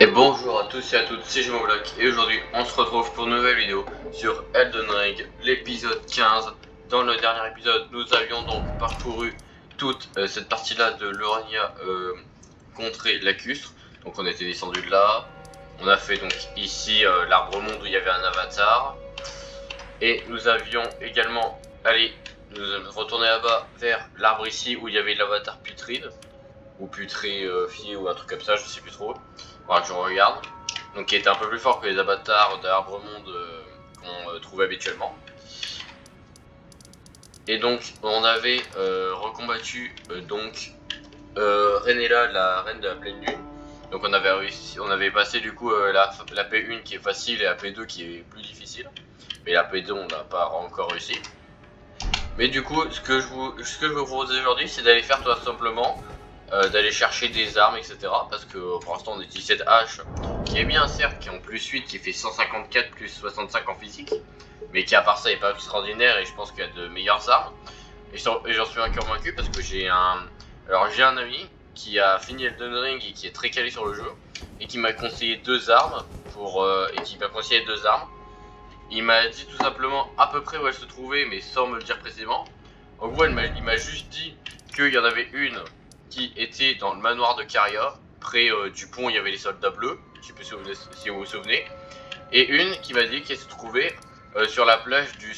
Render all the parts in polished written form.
Et bonjour à tous et à toutes, c'est Jimoblock et aujourd'hui on se retrouve pour une nouvelle vidéo sur Elden Ring, l'épisode 15. Dans le dernier épisode, nous avions donc parcouru toute cette partie-là de l'Orania contrée lacustre. Donc on était descendu de là, on a fait donc ici l'arbre monde où il y avait un avatar. Et nous avions également nous retourné là-bas vers l'arbre ici où il y avait l'avatar putride. Ou putréfié ou un truc comme ça, je sais plus trop. Voilà, je regarde. Donc qui était un peu plus fort que les avatars d'Arbre Monde qu'on trouve habituellement. Et donc on avait recombattu Renella, la reine de la pleine lune. Donc on avait passé du coup la P1 qui est facile et la P2 qui est plus difficile. Mais la P2 on n'a pas encore réussi. Mais du coup ce que je vous propose aujourd'hui c'est d'aller faire tout simplement d'aller chercher des armes, etc. Parce que pour l'instant on utilise cette hache qui est bien certes, qui est en plus 8, qui fait 154 plus 65 en physique, mais qui à part ça est pas extraordinaire et je pense qu'il y a de meilleures armes. Et j'en suis convaincu parce que j'ai un ami qui a fini Elden Ring et qui est très calé sur le jeu et qui m'a conseillé deux armes Il m'a dit tout simplement à peu près où elles se trouvaient, mais sans me le dire précisément. En gros, il m'a juste dit qu'il y en avait une qui était dans le manoir de Caria, près du pont où il y avait les soldats bleus, je sais plus si vous vous souvenez, et une qui m'a dit qu'elle se trouvait sur la plage du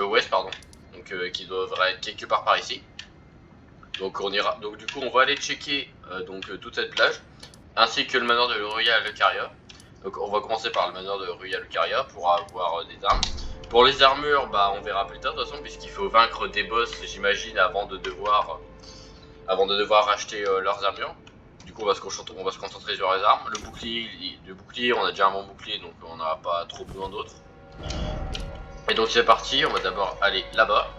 ouest, pardon, donc qui devrait être quelque part par ici. Donc on ira, donc du coup on va aller checker toute cette plage, ainsi que le manoir de Ruya Lucaria. Donc on va commencer par le manoir de Ruya Lucaria pour avoir des armes. Pour les armures, bah on verra plus tard de toute façon, puisqu'il faut vaincre des boss, j'imagine, avant de devoir acheter leurs armures. Du coup on va se concentrer sur les armes. Le bouclier, on a déjà un bon bouclier, donc on n'a pas trop besoin d'autres. Et donc c'est parti, on va d'abord aller là-bas.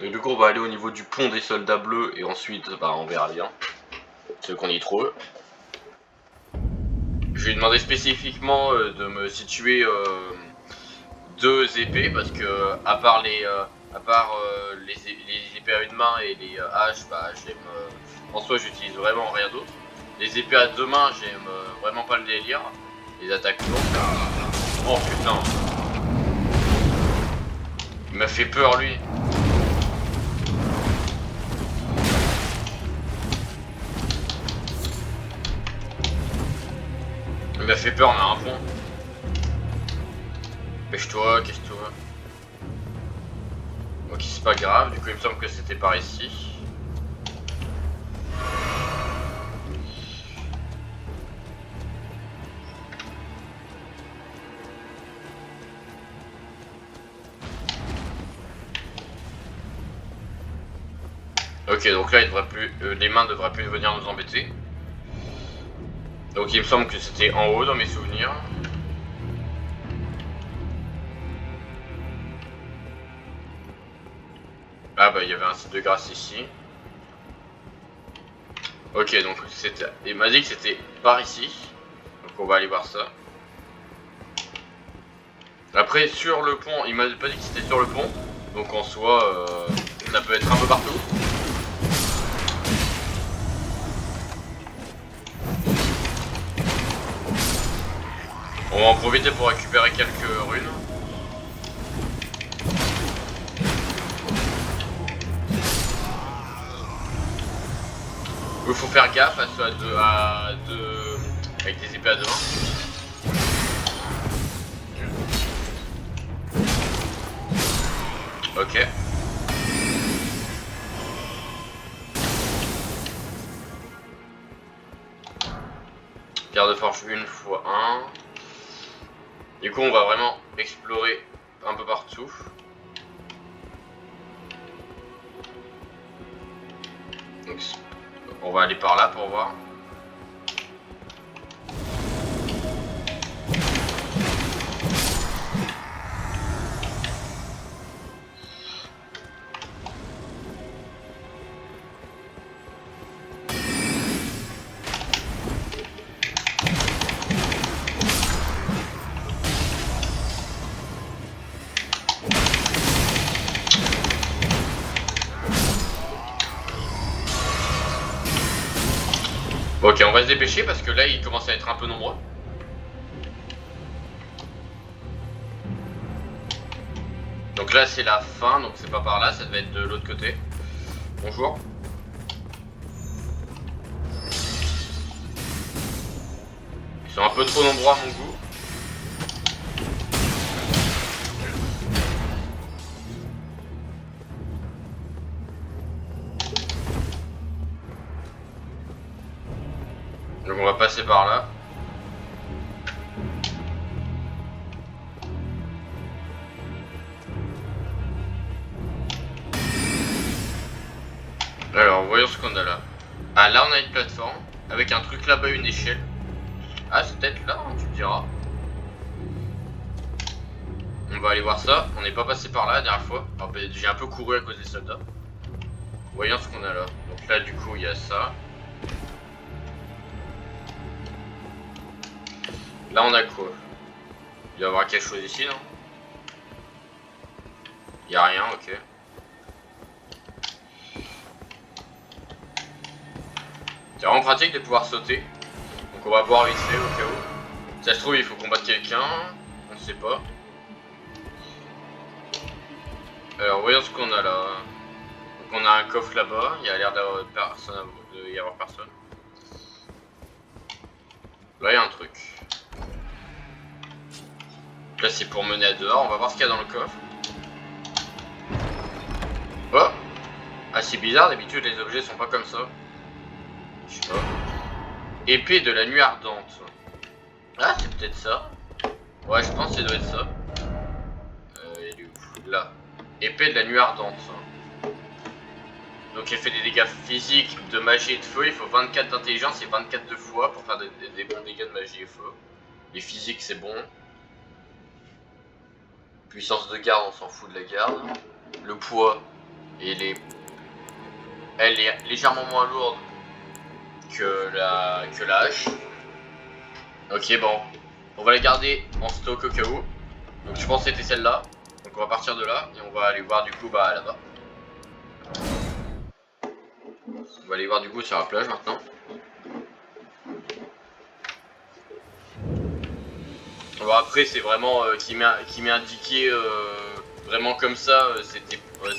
Et du coup on va aller au niveau du pont des soldats bleus et ensuite bah on verra bien ce qu'on y trouve. Je lui ai demandé spécifiquement de me situer deux épées parce que à part les épées à une main et les haches, bah j'aime en soi j'utilise vraiment rien d'autre. Les épées à deux mains j'aime vraiment pas le délire. Les attaques longues. Oh putain. Il m'a fait peur lui. Il m'a fait peur, on a un pont. Pêche-toi, casse-toi. Ok, c'est pas grave, du coup il me semble que c'était par ici. Ok, donc là il devrait plus, les mains devraient plus venir nous embêter. Donc il me semble que c'était en haut dans mes souvenirs. Ah bah il y avait un site de grâce ici. Ok, donc c'était, il m'a dit que c'était par ici. Donc on va aller voir ça. Après sur le pont, il m'a pas dit que c'était sur le pont. Donc en soi, ça peut être un peu partout. On va en profiter pour récupérer quelques runes. Il faut faire gaffe à ceux avec des épées à deux mains. Ok. Pierre de forge 1 x 1. Du coup on va vraiment explorer un peu partout. Donc, on va aller par là pour voir. Bon, ok, on va se dépêcher parce que là, ils commencent à être un peu nombreux. Donc là, c'est la fin, donc c'est pas par là, ça devait être de l'autre côté. Bonjour. Ils sont un peu trop nombreux à mon goût. Donc on va passer par là. Alors voyons ce qu'on a là. Ah là on a une plateforme avec un truc là-bas, une échelle. Ah c'est peut-être là, hein, tu me diras. On va aller voir ça. On n'est pas passé par là la dernière fois. Alors, j'ai un peu couru à cause des soldats. Voyons ce qu'on a là. Donc là du coup il y a ça. Là on a quoi? Il doit y avoir quelque chose ici, non? Il n'y a rien, ok. C'est vraiment pratique de pouvoir sauter. Donc on va voir vite fait au cas où. Ça se trouve il faut combattre quelqu'un. On ne sait pas. Alors voyons ce qu'on a là. Donc on a un coffre là-bas. Il y a l'air d'avoir personne. Là il y a un truc. Là c'est pour mener à dehors. On va voir ce qu'il y a dans le coffre. Oh! Ah c'est bizarre, d'habitude les objets sont pas comme ça. Je sais pas. Épée de la nuit ardente. Ah c'est peut-être ça. Ouais je pense que ça doit être ça. Il est où? Là. Épée de la nuit ardente. Donc elle fait des dégâts physiques, de magie et de feu. Il faut 24 d'intelligence et 24 de foi pour faire des bons dégâts de magie et feu. Les physiques c'est bon. Puissance de garde, on s'en fout de la garde. Le poids, elle est légèrement moins lourde que la hache. Ok bon, on va la garder en stock au cas où. Donc je pense que c'était celle-là. Donc on va partir de là et on va aller voir du coup là-bas. On va aller voir du coup sur la plage maintenant. Bon, après c'est vraiment qui m'est indiqué vraiment comme ça,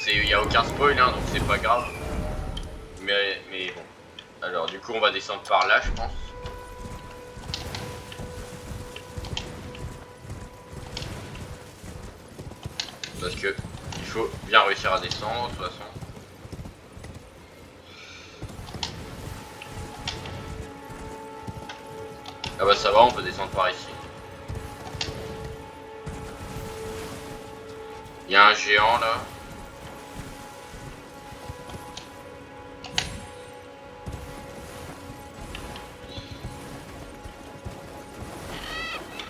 il n'y a aucun spoil hein, donc c'est pas grave. Mais bon. Alors du coup on va descendre par là je pense. Parce que il faut bien réussir à descendre de toute façon. Ah bah ça va, on peut descendre par ici. Il y a un géant là.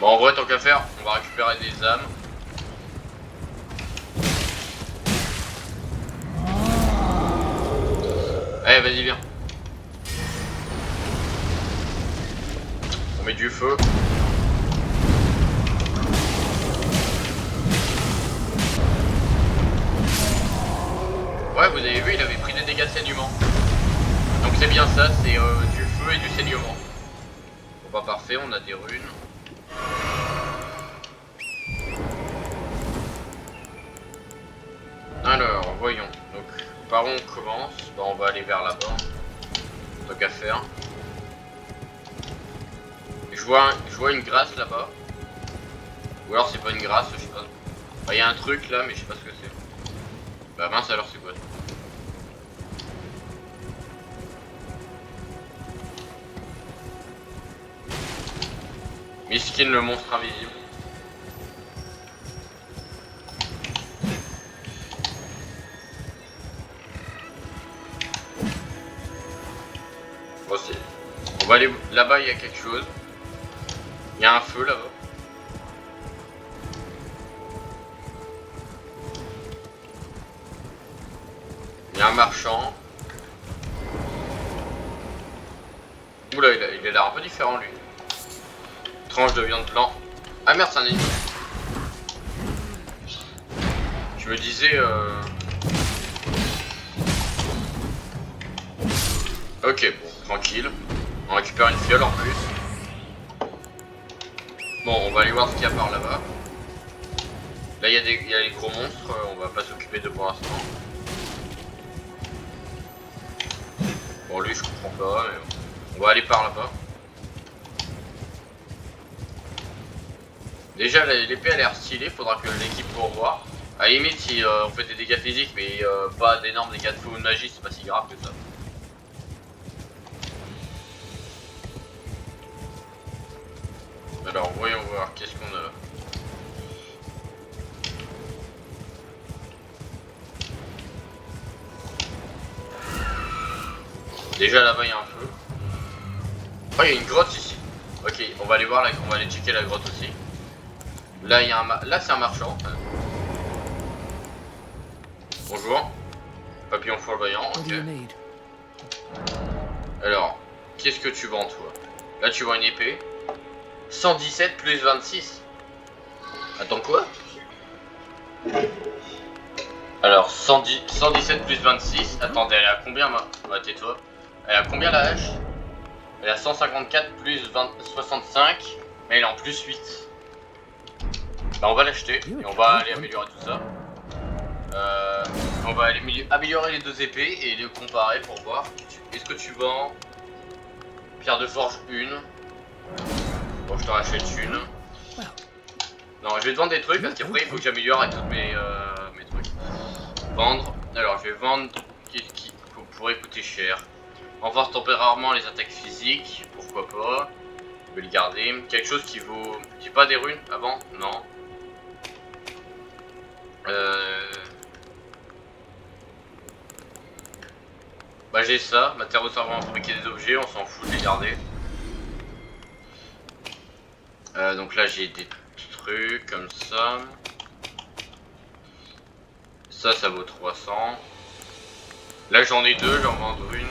Bon en vrai tant qu'à faire, on va récupérer des âmes. Allez vas-y viens. On met du feu. Ouais vous avez vu il avait pris des dégâts de saignement. Donc c'est bien ça, c'est du feu et du saignement. Bon bah parfait, on a des runes. Alors voyons, donc par où on commence? Bah, on va aller vers là-bas. Tant qu'à faire. Je vois une grâce là-bas. Ou alors c'est pas une grâce, je sais pas. Bah, y a un truc là mais je sais pas ce que c'est. Bah mince alors c'est quoi? Miskin le monstre invisible. Bon, on va aller là-bas, il y a quelque chose. Il y a un feu là-bas. Il y a un marchand. Oula, il a l'air un peu différent lui. Tranche de viande blanc. Ah merde, c'est un ennemi. Je me disais Ok, bon, tranquille. On récupère une fiole en plus. Bon, on va aller voir ce qu'il y a par là-bas. Là, il y a les gros monstres, on va pas s'occuper de pour l'instant. Bon, lui, je comprends pas, mais bon. On va aller par là-bas. Déjà, l'épée a l'air stylée, faudra que l'équipe pour voir. À la limite, si on fait des dégâts physiques, mais pas d'énormes dégâts de feu ou de magie, c'est pas si grave que ça. Alors, voyons voir, qu'est-ce qu'on a là. Déjà là-bas, il y a un feu. Oh, il y a une grotte ici. Ok, on va aller voir, on va aller checker la grotte aussi. Là, il y a là, c'est un marchand. Bonjour. Papillon fourvoyant, ok. Alors, qu'est-ce que tu vends, toi? Là, tu vends une épée. 117 plus 26. Attends, quoi? Alors, 117 plus 26. Attendez, elle est à combien, bah, tais-toi. Elle est à combien la hache? Elle est à 154 plus 65. Mais elle est en plus 8. Bah, on va l'acheter et on va aller améliorer tout ça. On va aller améliorer les deux épées et les comparer pour voir. Est-ce que tu vends pierre de forge une? Bon, je t'en rachète une. Non, je vais te vendre des trucs parce qu'après il faut que j'améliore avec tous mes trucs. Vendre. Alors, je vais vendre qui pourrait coûter cher. Renforce temporairement les attaques physiques. Pourquoi pas. Je vais le garder. Quelque chose qui vaut. J'ai pas des runes avant? Non. Bah j'ai ça, matériaux servant à fabriquer des objets, on s'en fout de les garder. Donc là j'ai des trucs comme ça. Ça vaut 300. Là j'en ai deux, j'en vends une.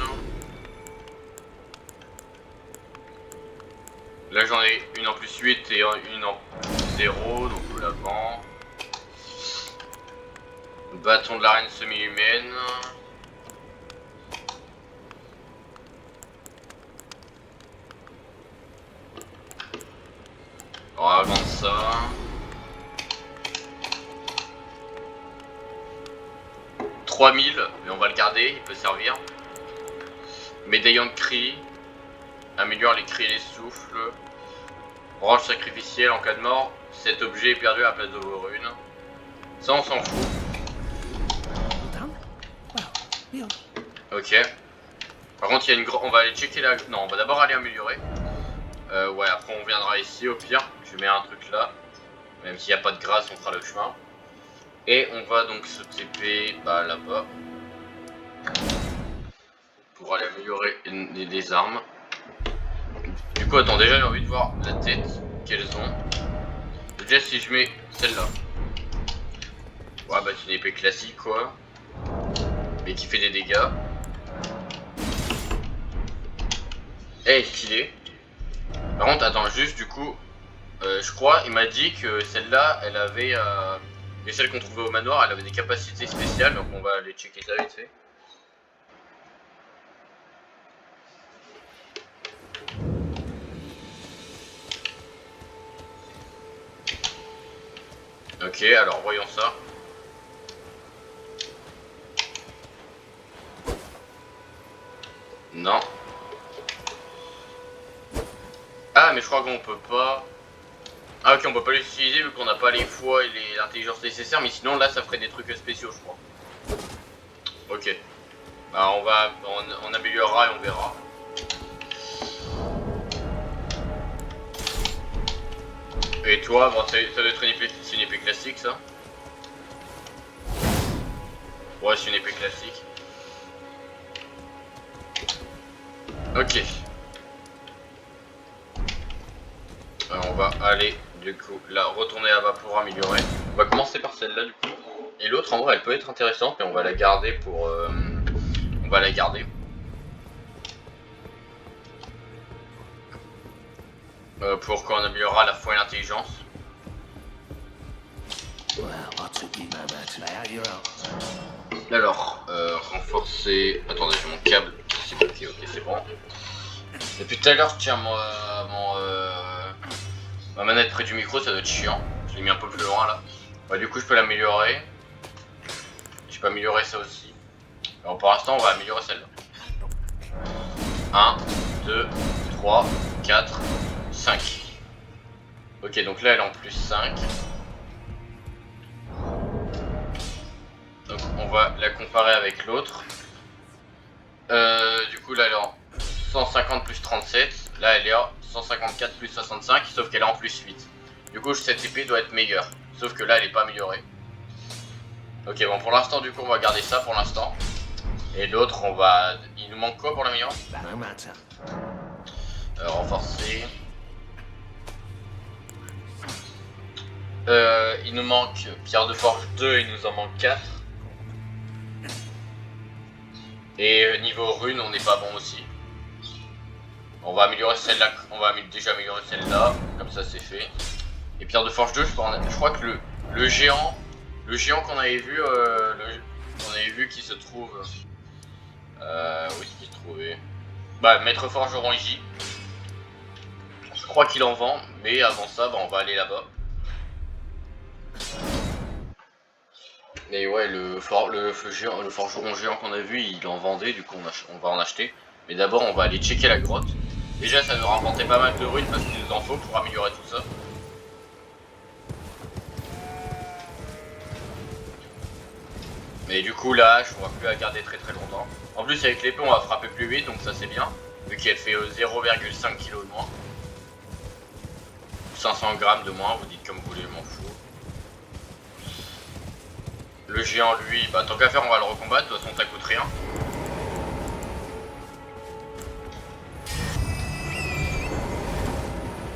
Là j'en ai une en plus 8 et une en plus 0, donc je la vends. Bâton de l'arène semi-humaine. On va vendre ça. « 3000, mais on va le garder, il peut servir. Médaillon de cri. Améliore les cris et les souffles. Branche sacrificielle en cas de mort. Cet objet est perdu à la place de vos runes. Ça on s'en fout. Ok. Par contre il y a une on va aller checker la... Non, on va d'abord aller améliorer. Ouais, après on viendra ici au pire. Je mets un truc là. Même s'il n'y a pas de grâce, on fera le chemin. Et on va donc se TP bah, là-bas. Pour aller améliorer les armes. Du coup, attends, déjà j'ai envie de voir la tête qu'elles ont. Déjà si je mets celle-là. Ouais, bah c'est une épée classique quoi. Mais qui fait des dégâts. Elle est stylée. Par contre, attends, juste du coup, je crois, il m'a dit que celle-là, elle avait, et celle qu'on trouvait au manoir, elle avait des capacités spéciales, donc on va aller checker ça vite fait. Ok, alors voyons ça. Non. Ah, mais je crois qu'on peut pas... Ah ok, on peut pas l'utiliser vu qu'on n'a pas les foi et l'intelligence nécessaires, mais sinon là ça ferait des trucs spéciaux je crois. Ok. Bah on améliorera et on verra. Et toi, bon, ça doit être c'est une épée classique ça. Ouais, c'est une épée classique. Ok. On va aller du coup là retourner là-bas pour améliorer. On va commencer par celle-là du coup. Et l'autre en vrai elle peut être intéressante mais on va la garder pour... on va la garder. Pour quand on améliorera la foi et l'intelligence. Alors, renforcer... Attendez, j'ai mon câble. C'est bloqué, ok c'est bon. Depuis tout à l'heure, je tiens ma manette près du micro, ça doit être chiant. Je l'ai mis un peu plus loin là. Ouais, du coup, je peux l'améliorer. Je peux améliorer ça aussi. Alors pour l'instant, on va améliorer celle-là. 1, 2, 3, 4, 5. Ok, donc là, elle est en plus 5. Donc on va la comparer avec l'autre. Du coup, là, elle est en 150 plus 37. Là, elle est en 154 plus 65, sauf qu'elle est en plus 8. Du coup, cette épée doit être meilleure. Sauf que là, elle n'est pas améliorée. Ok, bon, pour l'instant, du coup, on va garder ça pour l'instant. Et l'autre, on va... Il nous manque quoi pour l'améliorer? Renforcer. Il nous manque pierre de forge 2, il nous en manque 4. Et niveau rune, on n'est pas bon aussi. On va améliorer celle-là, on va déjà améliorer celle-là, comme ça c'est fait. Et pierre de forge 2, je crois que le géant qu'on avait vu, qui se trouve... où est-ce qu'il se trouvait? Bah, maître forgeron ici. Je crois qu'il en vend, mais avant ça, bah, on va aller là-bas. Et ouais, le forgeron géant qu'on a vu, il en vendait, du coup on va en acheter. Mais d'abord, on va aller checker la grotte. Déjà, ça nous rapportait pas mal de runes parce qu'il nous en faut pour améliorer tout ça. Mais du coup, là, je ne pourrai plus la garder très longtemps. En plus, avec l'épée, on va frapper plus vite, donc ça c'est bien. Vu qu'elle fait 0,5 kg de moins. 500 grammes de moins, vous dites comme vous voulez, je m'en fous. Le géant, lui, bah tant qu'à faire, on va le recombattre, de toute façon ça coûte rien.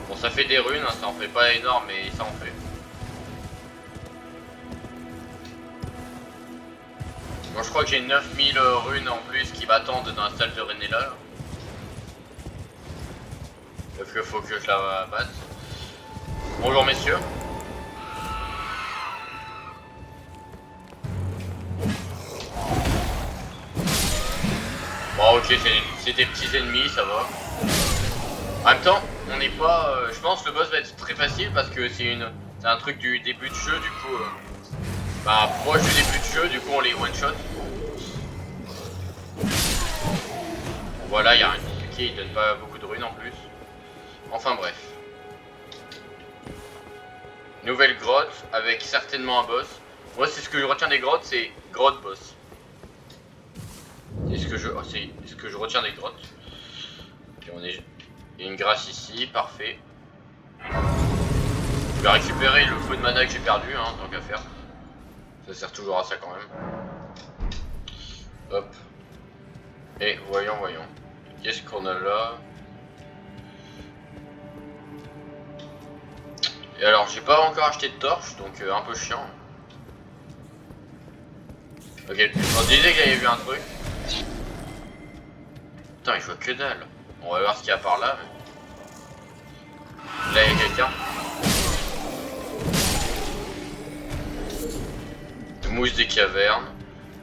Bon, ça fait des runes, hein, ça en fait pas énorme, mais ça en fait. Bon, je crois que j'ai 9000 runes en plus qui m'attendent dans la salle de Renella. Parce qu'il faut que je la batte. Bonjour messieurs. Bon ok, c'est des petits ennemis, ça va. En même temps, on n'est pas... je pense que le boss va être très facile parce que c'est un truc du début de jeu, du coup... bah proche du début de jeu, du coup on les one shot. Voilà, il n'y a rien de compliqué, il donne pas beaucoup de runes en plus. Enfin bref. Nouvelle grotte avec certainement un boss. Moi c'est ce que je retiens des grottes, c'est grotte boss. C'est ce que je retiens des grottes. Okay, il y a une grâce ici, parfait. Je vais récupérer le feu de mana que j'ai perdu, hein, tant qu'à faire. Ça sert toujours à ça quand même. Hop. Et voyons. Qu'est-ce qu'on a là? Et alors j'ai pas encore acheté de torche, donc un peu chiant. Ok, on disait qu'il y avait vu un truc. Putain, il voit que dalle. On va voir ce qu'il y a par là. Mais... là il y a quelqu'un. Mousse des cavernes.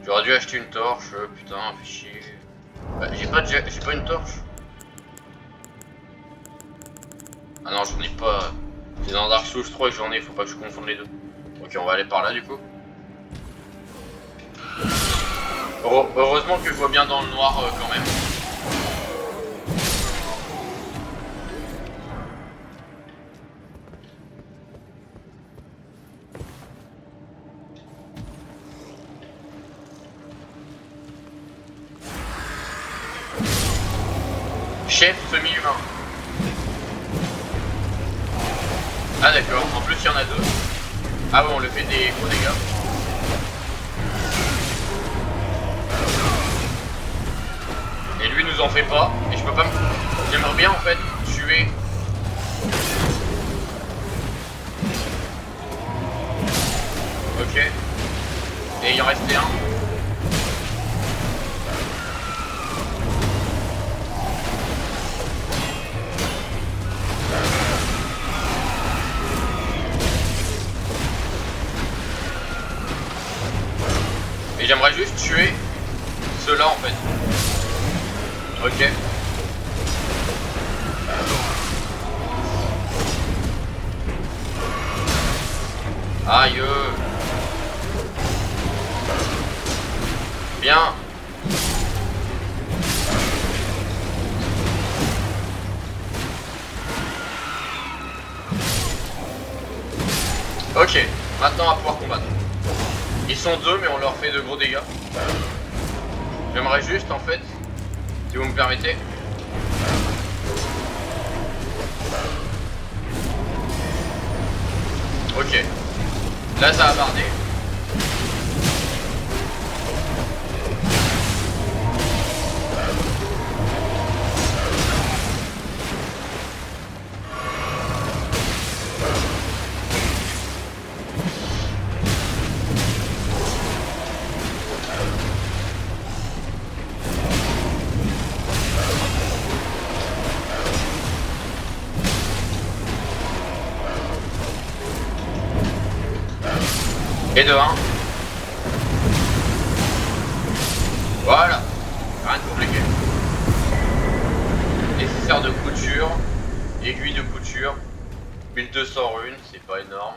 J'aurais dû acheter une torche, putain, fais chier. Bah, j'ai pas une torche. Ah non, j'en ai pas. C'est dans Dark Souls 3 que j'en ai, faut pas que je confonde les deux. Ok, on va aller par là du coup. Heureusement que je vois bien dans le noir quand même. Chef semi-humain. Ah d'accord, en plus il y en a deux. Ah bon, on le fait des gros dégâts. Et lui nous en fait pas. Et je peux pas me... J'aimerais bien en fait tuer... Ok. Et il en restait un. Et j'aimerais juste tuer ceux-là en fait. Ok. Aïe. Bien. Ok, maintenant on va pouvoir combattre. Ils sont deux mais on leur fait de gros dégâts. J'aimerais juste en fait, si vous me permettez. Ok. Là ça a bardé. Et de 1. Voilà. Rien de compliqué. Nécessaire de couture. Aiguille de couture. 1200 runes, c'est pas énorme.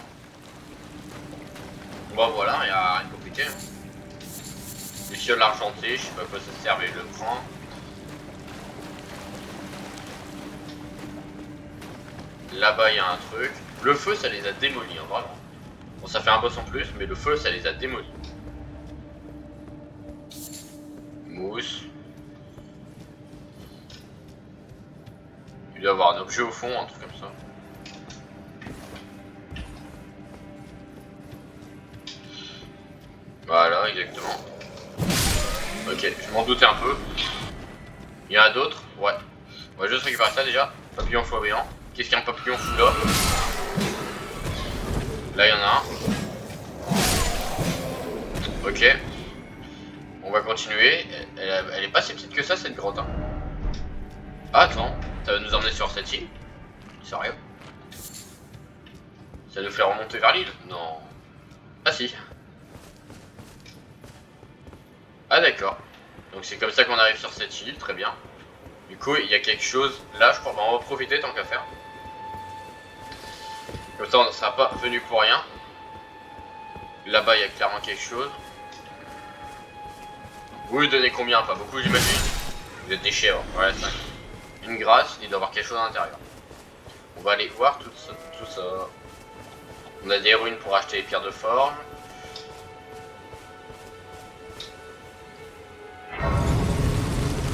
Bon voilà, il n'y a rien de compliqué. Luciole argentée, je sais pas à quoi ça sert mais je le prends. Là-bas il y a un truc. Le feu ça les a démolis, hein, vraiment. Bon, ça fait un boss en plus, mais le feu, ça les a démolis. Mousse. Il doit y avoir un objet au fond, un truc comme ça. Voilà, exactement. Ok, je m'en doutais un peu. Il y en a d'autres? Ouais. On va juste récupérer ça déjà. Papillon fourbéant. Qu'est-ce qu'un papillon fout là? Là, il y en a un. Ok. On va continuer. Elle est pas si petite que ça, cette grotte. Hein. Ah, attends. Ça va nous emmener sur cette île? Sérieux? Ça nous fait remonter vers l'île? Non. Ah si. Ah d'accord. Donc c'est comme ça qu'on arrive sur cette île, très bien. Du coup, il y a quelque chose là, je crois. On va profiter tant qu'à faire. Comme ça, on ne sera pas venu pour rien. Là-bas, il y a clairement quelque chose. Vous lui donnez combien? Pas beaucoup, j'imagine. Vous êtes des chèvres. Voilà, 5. Une grâce, il doit y avoir quelque chose à l'intérieur. On va aller voir tout ça. On a des runes pour acheter les pierres de forge.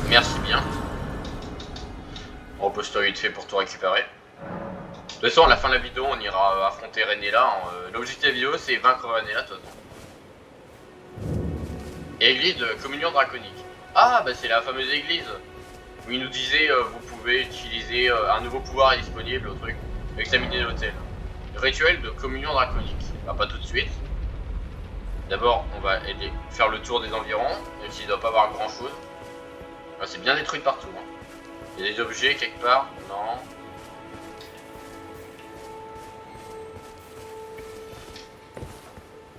Merci bien. On peut se vite fait pour tout récupérer. De toute façon, à la fin de la vidéo, on ira affronter Renella. L'objectif de la vidéo, c'est vaincre Renella, de toute façon. Église de communion draconique. Ah, bah c'est la fameuse église où il nous disait vous pouvez utiliser un nouveau pouvoir est disponible au truc. Examiner l'hôtel. Rituel de communion draconique. Bah, pas tout de suite. D'abord, on va aller faire le tour des environs, même s'il ne doit pas avoir grand chose. Ah, c'est bien détruit de partout. Hein. Il y a des objets quelque part? Non.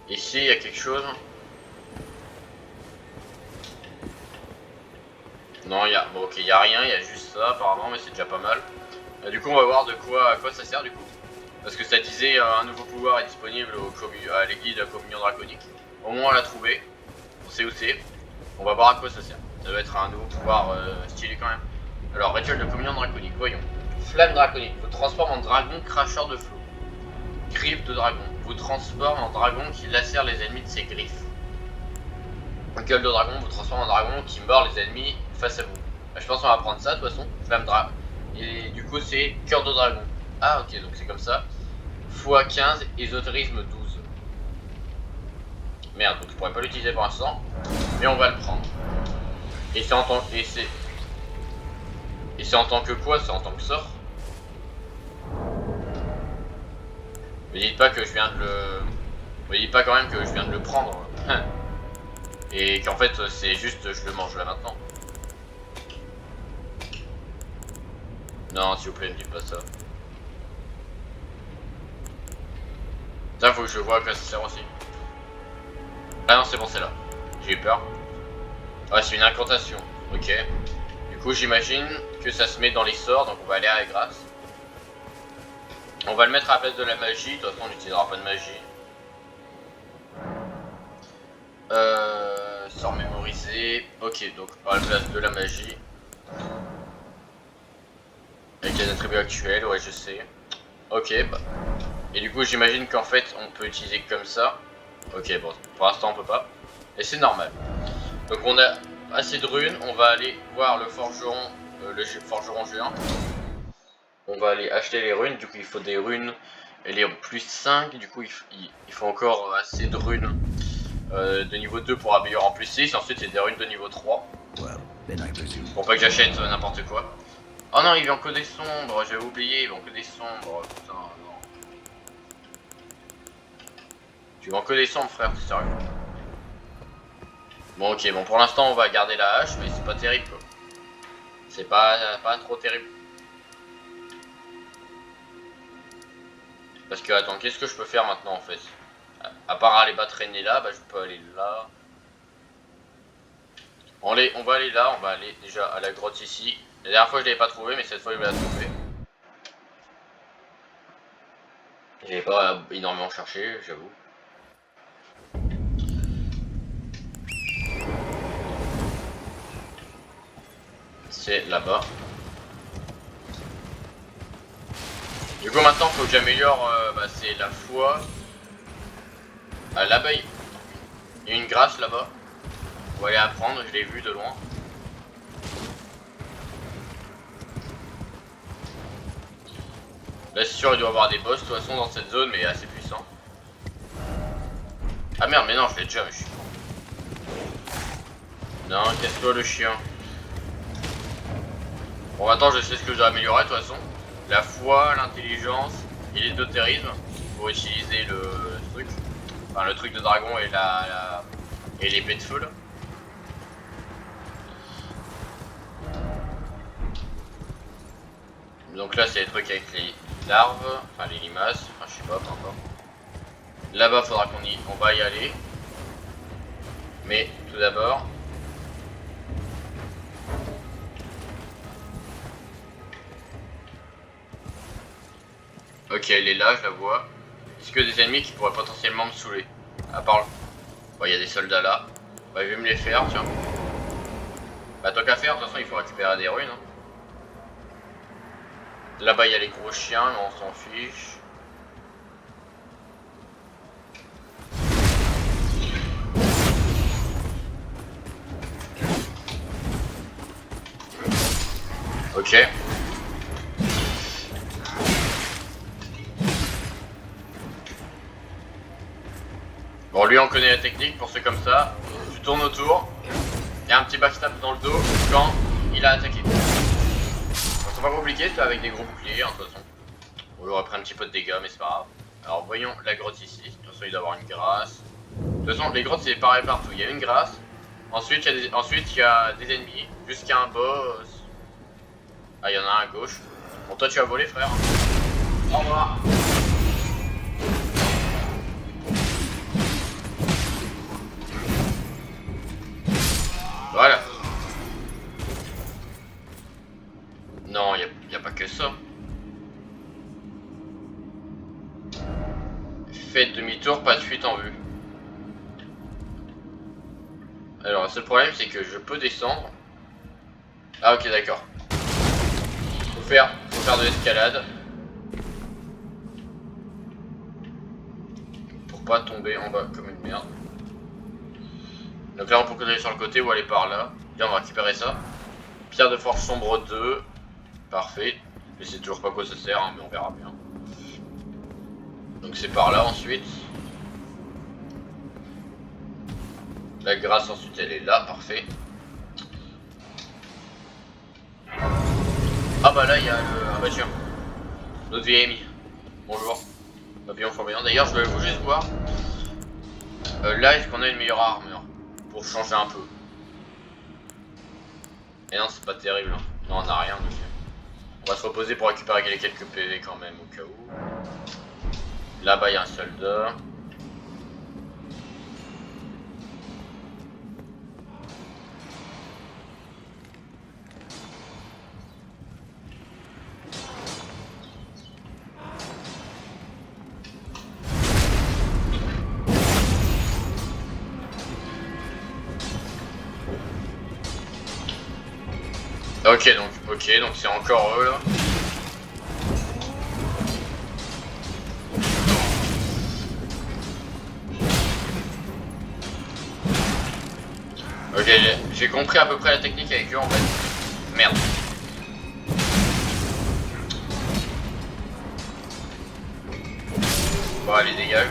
Ici, il y a quelque chose. Non, il y a... Bon, ok, il y a rien, il y a juste ça apparemment, mais c'est déjà pas mal. Et du coup, on va voir à quoi ça sert du coup. Parce que ça disait un nouveau pouvoir est disponible à l'église de la communion draconique. Au moins, on l'a trouvé. On sait où c'est. On va voir à quoi ça sert. Ça doit être un nouveau pouvoir stylé quand même. Alors, rituel de communion draconique, voyons. Flamme draconique, vous transforme en dragon cracheur de flot. Griffes de dragon, vous transforme en dragon qui lacère les ennemis de ses griffes. Gueule de dragon, vous transforme en dragon qui mord les ennemis face à vous. Je pense qu'on va prendre ça de toute façon. Flamme dragon. Et du coup, c'est cœur de dragon. Ah, ok, donc c'est comme ça. x15, ésotérisme 12. Merde, donc je pourrais pas l'utiliser pour l'instant. Mais on va le prendre. Et c'est en tant que. Et c'est en tant que quoi? C'est en tant que sort? Me dites pas que je viens de le. Me dites pas quand même que je viens de le prendre. Et qu'en fait c'est juste je le mange là maintenant. Non, s'il vous plaît, ne dites pas ça. Ça, faut que je vois à quoi ça sert aussi. Ah non, c'est bon, c'est là. J'ai eu peur. Ah, c'est une incantation. Ok. Du Du coup j'imagine que ça se met dans les sorts, donc on va aller à la grâce. On va le mettre à la place de la magie, de toute façon on n'utilisera pas de magie. Sort mémorisé, ok, donc à la place de la magie. Avec les attributs actuels, ouais je sais. Ok, bah. Et du coup j'imagine qu'en fait on peut utiliser comme ça. Ok, bon, pour l'instant on peut pas. Et c'est normal. Donc on a assez de runes, on va aller voir le forgeron géant. On va aller acheter les runes, du coup il faut des runes, elle est en plus 5, du coup il faut encore assez de runes de niveau 2 pour améliorer en plus 6, ensuite il y a des runes de niveau 3. Pour pas que j'achète n'importe quoi. Oh non, il vient que des sombres, j'avais oublié, il vient que des sombres, putain, non. Tu vends que des sombres frère, c'est sérieux? Bon ok, bon pour l'instant on va garder la hache, mais c'est pas terrible quoi. C'est pas trop terrible. Parce que attends, qu'est-ce que je peux faire maintenant en fait? À part aller pas traîner là, bah je peux aller là. On va aller là, on va aller déjà à la grotte ici. La dernière fois je l'avais pas trouvé, mais cette fois il va la trouver. J'ai pas énormément cherché, j'avoue. C'est là-bas. Du coup maintenant faut que j'améliore, c'est la foi. Ah, là-bas il y a une grâce là-bas. On va aller apprendre, je l'ai vu de loin. Là c'est sûr il doit y avoir des boss de toute façon dans cette zone, mais assez puissant. Ah merde, mais non je l'ai déjà, mais je suis con. Non, casse-toi le chien. Bon attends, je sais ce que je dois améliorer de toute façon. La foi, l'intelligence et l'ésotérisme pour utiliser le truc. Enfin le truc de dragon et et l'épée de feu là. Donc là c'est les trucs avec les larves, enfin les limaces, enfin je sais pas, peu importe. Là-bas faudra on va y aller. Mais tout d'abord. Ok, elle est là, je la vois. Est-ce que des ennemis qui pourraient potentiellement me saouler? À part... Bon, il y a des soldats là. Bah, je vais me les faire, tiens. Bah, tant qu'à faire, de toute façon, il faut récupérer des runes. Hein. Là-bas, il y a les gros chiens, mais on s'en fiche. Ok. Bon, lui, on connaît la technique, pour ceux comme ça. Tu tournes autour. Il y a un petit backstab dans le dos quand il a attaqué. Bon, c'est pas compliqué, c'est avec des gros boucliers, hein, de toute façon. On lui aura pris un petit peu de dégâts, mais c'est pas grave. Alors, voyons la grotte ici. De toute façon, il doit y avoir une grâce. De toute façon, les grottes, c'est pareil partout. Il y a une grâce. Ensuite, il y a des ennemis. Jusqu'à un boss. Ah, il y en a un à gauche. Bon, toi, tu as volé, frère. Au revoir. Voilà. Non, y a pas que ça. Faites demi-tour, pas de fuite en vue. Alors, le seul problème, c'est que je peux descendre. Ah, ok, d'accord. Faut faire de l'escalade. Pour pas tomber en bas comme une merde. Donc là, on peut aller sur le côté ou aller par là. Bien, on va récupérer ça. Pierre de forge sombre 2. Parfait. Je sais toujours pas quoi ça sert, hein, mais on verra bien. Donc c'est par là ensuite. La grâce ensuite elle est là, parfait. Ah bah là il y a le... Ah bah tiens. Notre vieil ami. Bonjour. Papillon flamboyant. D'ailleurs je vais juste voir. Là est-ce qu'on a une meilleure armure? Pour changer un peu. Et non c'est pas terrible. Hein. Non on a rien donc. On va se reposer pour récupérer les quelques PV quand même au cas où. Là-bas il y a un soldat. Ok, donc c'est encore eux là. Ok, j'ai compris à peu près la technique avec eux en fait. Merde. Bon, allez, dégage.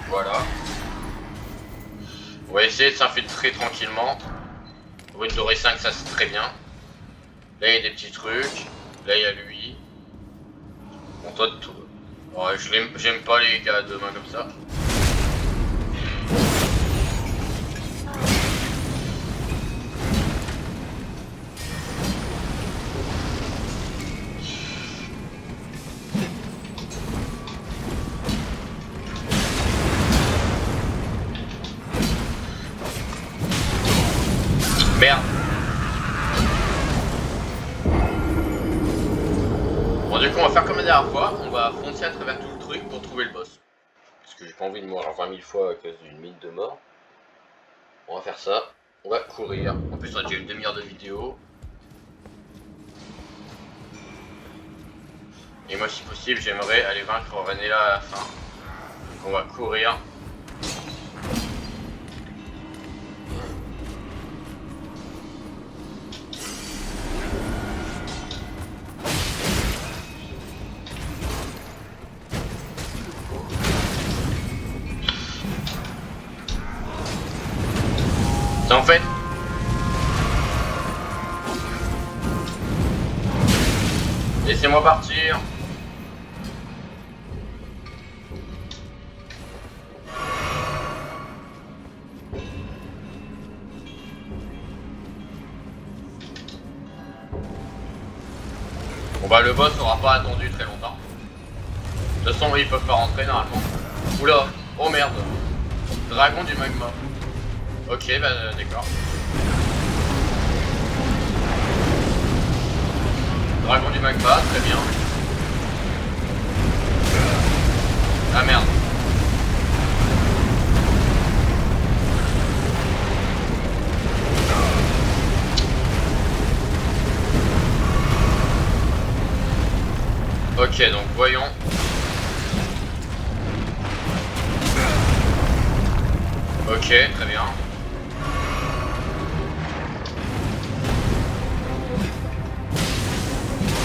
Voilà. On va essayer de s'infiltrer tranquillement. Brut doré 5, ça c'est très bien. Là il y a des petits trucs. Là il y a lui. Bon, toi, ouais, j'aime pas les gars de main comme ça. Merde. Bon, du coup, on va faire comme la dernière fois. On va foncer à travers tout le truc pour trouver le boss. Parce que j'ai pas envie de mourir 20 000 fois à cause d'une mine de mort. On va faire ça. On va courir. En plus, on a déjà une demi-heure de vidéo. Et moi, si possible, j'aimerais aller vaincre Renella à la fin. Donc, on va courir. En fait, laissez-moi partir. Bon bah le boss n'aura pas attendu très longtemps. De toute façon ils peuvent pas rentrer normalement. Oula, oh merde. Dragon du magma. Ok, bah d'accord. Dragon du magma, très bien. Ah merde. Ok, donc voyons. Ok, très bien.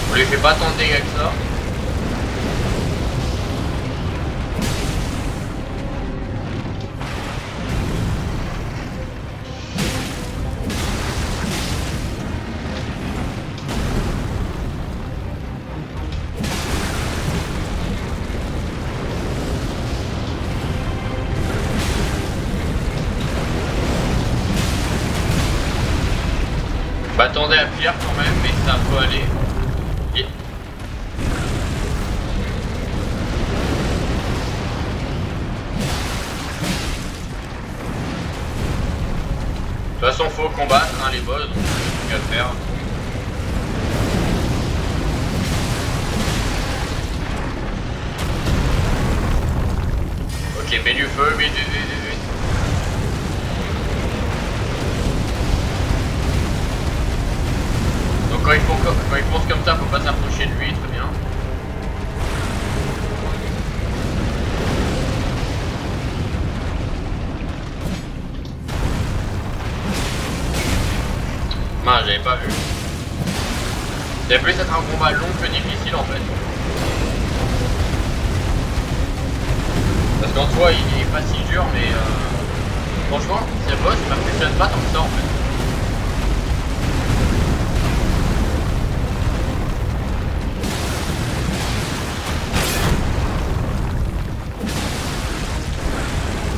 On lui fait pas tant de dégâts que ça. M'attendais à pire quand même, mais ça peut aller. Et... De toute façon, faut combattre hein, les boss, donc c'est ce qu'à faire. Ok, mets du feu, vite. Donc quand il pense comme ça, faut pas s'approcher de lui, très bien. Mince, j'avais pas vu. Ça plus être un combat long que difficile en fait. Parce qu'en soi il est pas si dur mais franchement ce boss il m'impressionne pas tant que ça en fait.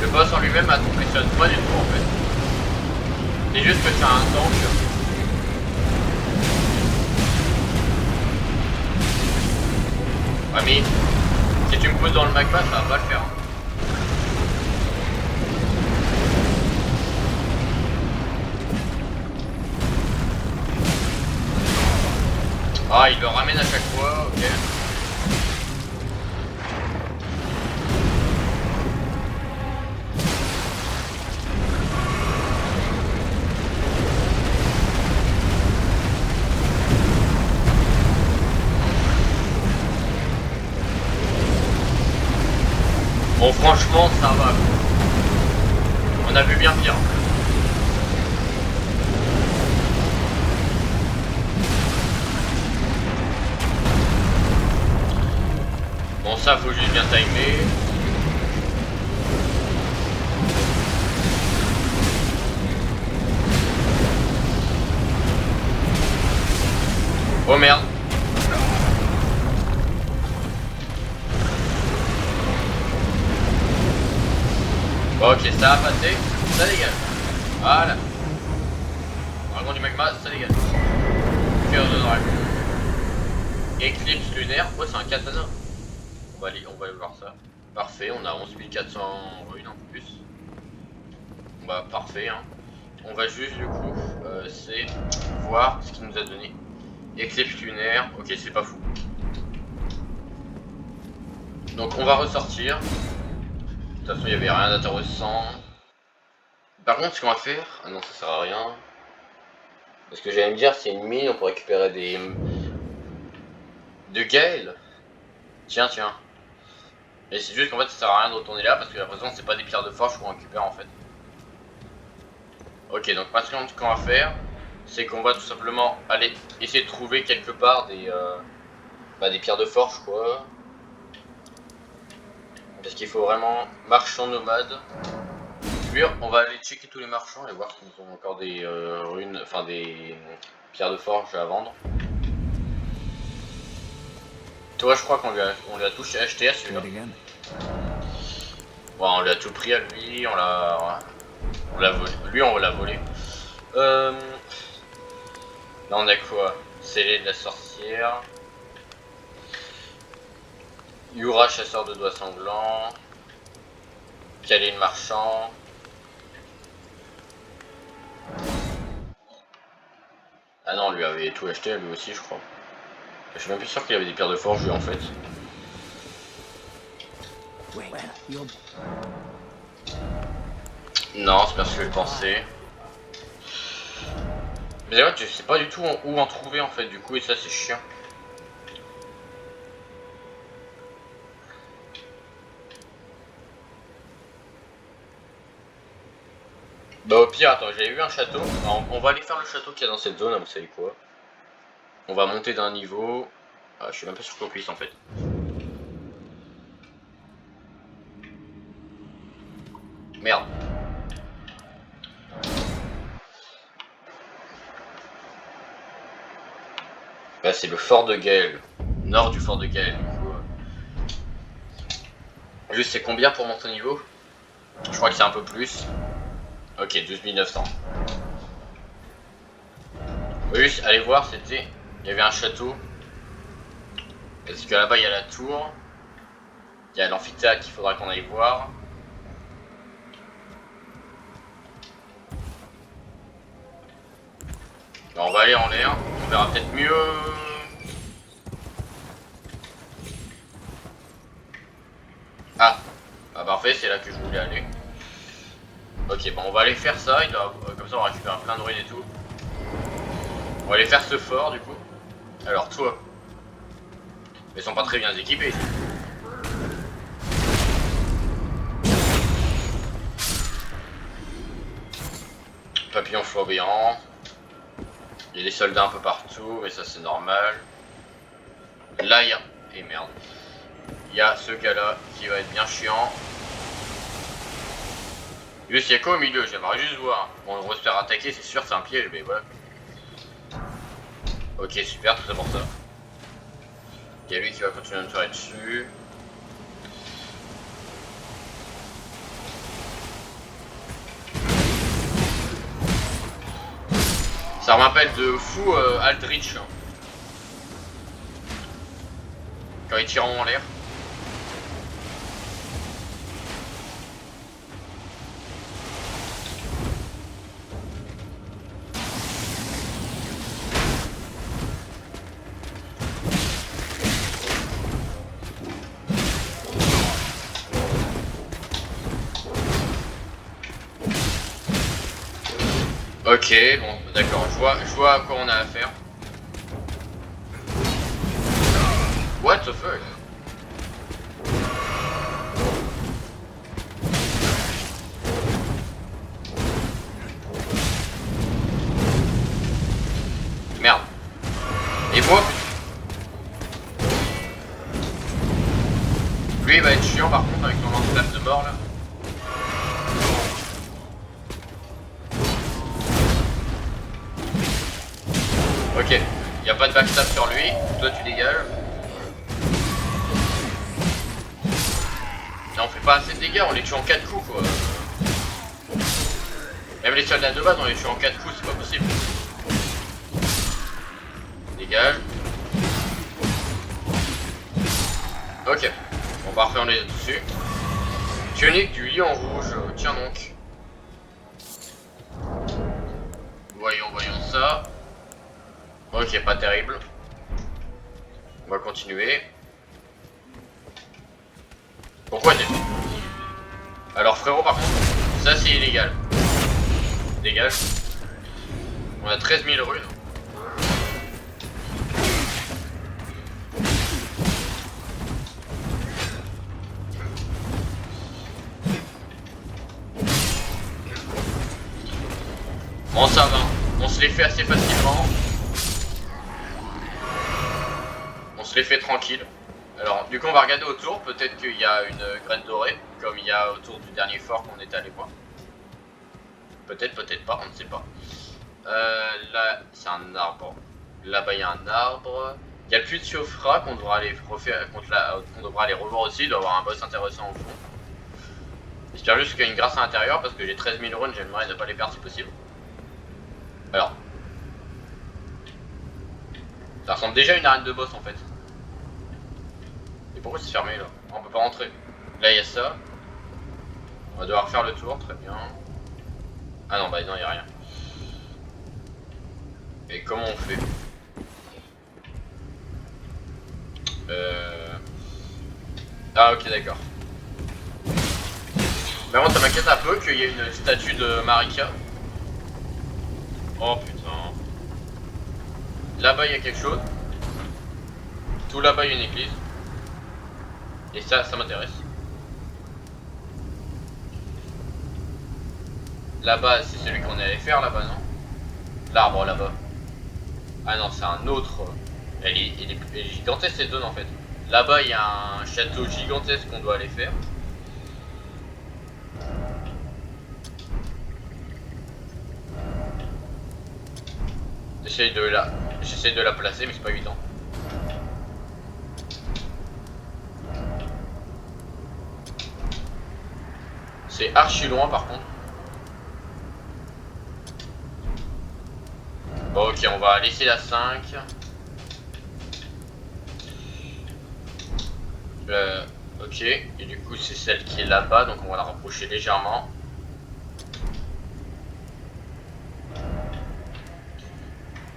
Le boss en lui-même m'impressionne pas du tout en fait. C'est juste que c'est un tank. Ouais mais si tu me pousses dans le magma ça va pas le faire. Ah il le ramène à chaque fois, ok. Bon, franchement, ça va. On a vu bien pire. Bon, ça, faut juste bien timer. Oh merde. Ok, ça a passé, ça dégage. Voilà. Dragon du magma, ça dégage. Cœur de dragon. Éclipse lunaire, oh c'est un katana. On va aller voir ça. Parfait, on a 11 400 runes en plus. Bah parfait hein. On va juste du coup, c'est voir ce qu'il nous a donné. Éclipse lunaire, ok c'est pas fou. Donc on va ressortir. De toute façon, il n'y avait rien d'intéressant. Par contre, ce qu'on va faire... Ah non, ça sert à rien. Parce que j'allais me dire, s'il y a une mine, on peut récupérer des... de Gaël. Tiens. Et c'est juste qu'en fait, ça sert à rien de retourner là, parce que la raison, c'est pas des pierres de forge qu'on récupère en fait. Ok, donc maintenant, ce qu'on va faire, c'est qu'on va tout simplement aller essayer de trouver quelque part des... des pierres de forge, quoi. Parce qu'il faut vraiment marchand nomade. On va aller checker tous les marchands et voir s'ils ont encore des runes, enfin des pierres de forge à vendre. Toi, je crois qu'on lui a tout acheté à celui-là. Bon, on lui a tout pris à lui, on l'a volé. Lui, on l'a volé. Là, on a quoi? Scellé de la sorcière. Yura, chasseur de doigts sanglants. Kaline marchand. Ah non, on lui avait tout acheté, lui aussi, je crois. Je suis même plus sûr qu'il avait des pierres de forge, lui, en fait. Non, c'est parce que je pensais. Mais d'ailleurs, je sais pas du tout où en trouver, en fait, du coup, et ça, c'est chiant. Bah au pire, attends, j'avais vu un château. Alors, on va aller faire le château qu'il y a dans cette zone, hein, vous savez quoi. On va monter d'un niveau. Ah, je suis même pas sûr qu'on puisse en fait. Merde. Bah c'est le fort de Gaël. Nord du fort de Gaël, du coup. Juste c'est combien pour monter au niveau? Je crois que c'est un peu plus. Ok, 12 900. Juste allez voir, c'était... Il y avait un château. Parce que là-bas il y a la tour. Il y a l'amphithéâtre qu'il faudra qu'on aille voir. Alors, on va aller en l'air. On verra peut-être mieux. Ah parfait, c'est là que je voulais aller. Ok, bon on va aller faire ça, comme ça on récupère plein de ruines et tout. On va aller faire ce fort du coup. Alors toi, ils sont pas très bien équipés ici. Papillon flamboyant. Il y a des soldats un peu partout, mais ça c'est normal. Là il y a... Et merde. Il y a ce gars là qui va être bien chiant. Juste il y a quoi au milieu? J'aimerais juste voir. Bon on va se faire attaquer, c'est sûr c'est un piège, mais voilà. Ok super, tout ça pour ça. Il y a lui qui va continuer à me tirer dessus. Ça me rappelle de fou Aldrich. Quand ils tirent en l'air. Ok, bon, d'accord, je vois à quoi on a affaire. What the fuck? Ok, y a pas de backstab sur lui, toi tu dégages. Là on fait pas assez de dégâts, on les tue en 4 coups quoi. Même les soldats de base on les tue en 4 coups, c'est pas possible. Dégage. Ok, bon parfait, on les a dessus. Tunique du lion rouge, tiens donc. Voyons ça. Ok, pas terrible. On va continuer. Pourquoi des... Alors frérot par contre, ça c'est illégal. Dégage. On a 13 000 runes. Bon ça va, on se les fait assez facilement. On se les fait tranquille. Alors du coup on va regarder autour, peut-être qu'il y a une graine dorée, comme il y a autour du dernier fort qu'on est allé voir. Peut-être, peut-être pas, on ne sait pas. Là c'est un arbre. Là-bas il y a un arbre. Il y a le puits de Siofra qu'on devra aller refaire, qu'on devra aller revoir aussi, il doit y avoir un boss intéressant au fond. J'espère juste qu'il y a une grâce à l'intérieur parce que j'ai 13 000 runes, j'aimerais ne pas les perdre si possible. Alors, ça ressemble déjà à une arène de boss en fait. Et pourquoi c'est fermé là? On peut pas rentrer. Là il y a ça. On va devoir faire le tour, très bien. Ah non, bah non, il y a rien. Et comment on fait? Ah ok, d'accord. Vraiment ça m'inquiète un peu qu'il y ait une statue de Marika. Oh putain. Là-bas il y a quelque chose. Tout là-bas il y a une église. Et ça m'intéresse. Là-bas c'est celui qu'on allait faire là-bas, non? L'arbre là-bas. Ah non, c'est un autre. Elle est gigantesque cette zone en fait. Là-bas il y a un château gigantesque qu'on doit aller faire. J'essaie de la placer mais c'est pas évident. C'est archi loin par contre. Bon ok, on va laisser la 5. Ok, et du coup c'est celle qui est là-bas, donc on va la rapprocher légèrement.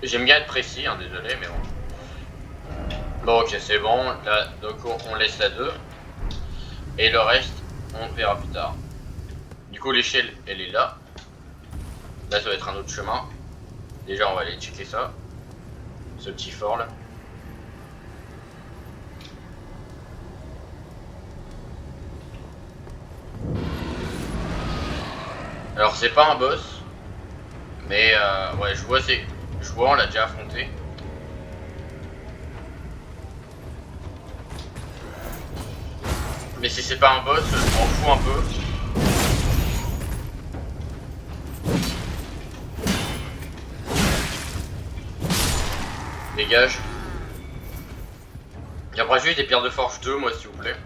J'aime bien être précis, hein, désolé, mais bon. Bon ok, c'est bon, là, donc on laisse la 2. Et le reste, on verra plus tard. Du coup l'échelle, elle est là. Là ça va être un autre chemin. Déjà on va aller checker ça. Ce petit fort là. Alors c'est pas un boss. Mais ouais, je vois on l'a déjà affronté. Mais si c'est pas un boss, je m'en fous un peu. Dégage. Et après j'ai eu des pierres de forge 2 moi s'il vous plaît.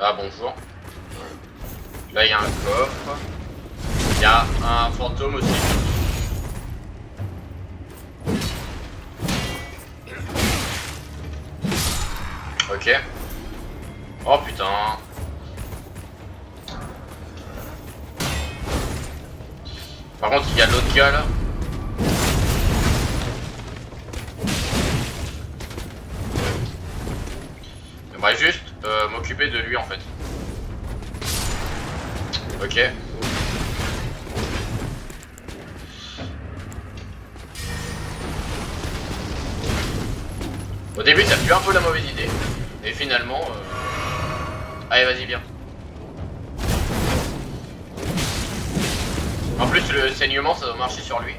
Ah bonjour. Là il y a un coffre. Il y a un fantôme aussi. Ok. Oh putain. Par contre il y a l'autre gars là. J'aimerais juste m'occuper de lui en fait. Ok. Au début ça pue un peu la mauvaise idée. Et finalement... Allez vas-y viens. En plus le saignement ça doit marcher sur lui.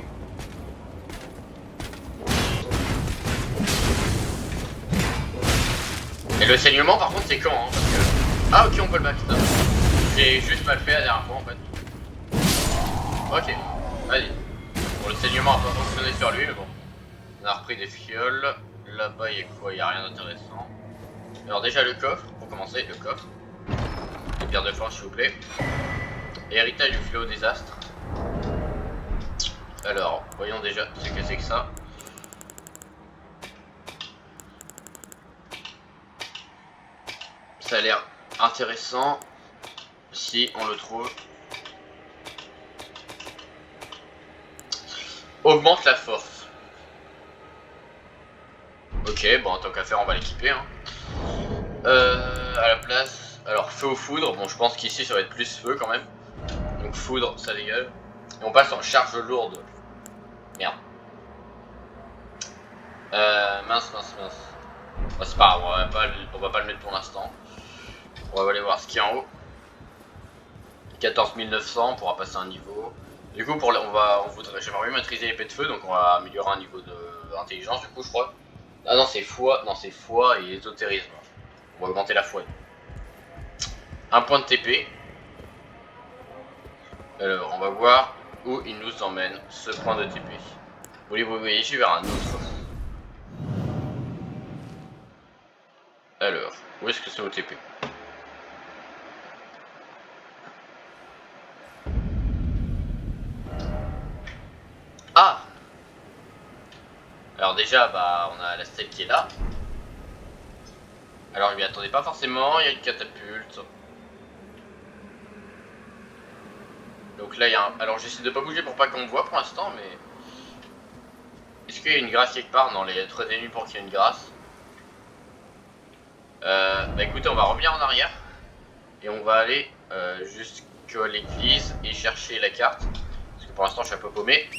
Et le saignement par contre c'est quand hein, parce que... Ah ok on peut le backstab. J'ai juste mal fait la dernière fois en fait. Ok, vas-y. Bon notre saignement a pas fonctionné sur lui, mais bon. On a repris des fioles. Là-bas, il y a quoi? Il n'y a rien d'intéressant. Alors déjà le coffre, pour commencer, le coffre. Les pierres de forge s'il vous plaît. Et héritage du fléau désastre. Alors, voyons déjà ce que c'est que ça. Ça a l'air intéressant si on le trouve. Augmente la force. Ok, bon, en tant qu'à faire, on va l'équiper. Hein. À la place, alors feu ou foudre. Bon, je pense qu'ici ça va être plus feu quand même. Donc foudre, ça dégage. Et on passe en charge lourde. Merde. Mince. Bon, c'est pas grave, on va pas le mettre pour l'instant. On va aller voir ce qu'il y a en haut. 14 900, on pourra passer un niveau. Du coup, j'aimerais bien maîtriser l'épée de feu, donc on va améliorer un niveau d'intelligence, du coup, je crois. Ah non, c'est foi et ésotérisme. On va augmenter la foi. Un point de TP. Alors, on va voir où il nous emmène, ce point de TP. Voulez-vous voyager vers un autre? Alors, où est-ce que c'est au TP? Ah! Alors déjà, bah, on a la stèle qui est là. Alors, je m'y attendais pas forcément, il y a une catapulte. Donc là, il y a un... Alors, j'essaie de pas bouger pour pas qu'on me voit pour l'instant, mais... Est-ce qu'il y a une grâce quelque part? Non, les trop nuit pour qu'il y ait une grâce. Bah écoutez, on va revenir en arrière. Et on va aller jusqu'à l'église et chercher la carte. Parce que pour l'instant, je suis un peu paumé.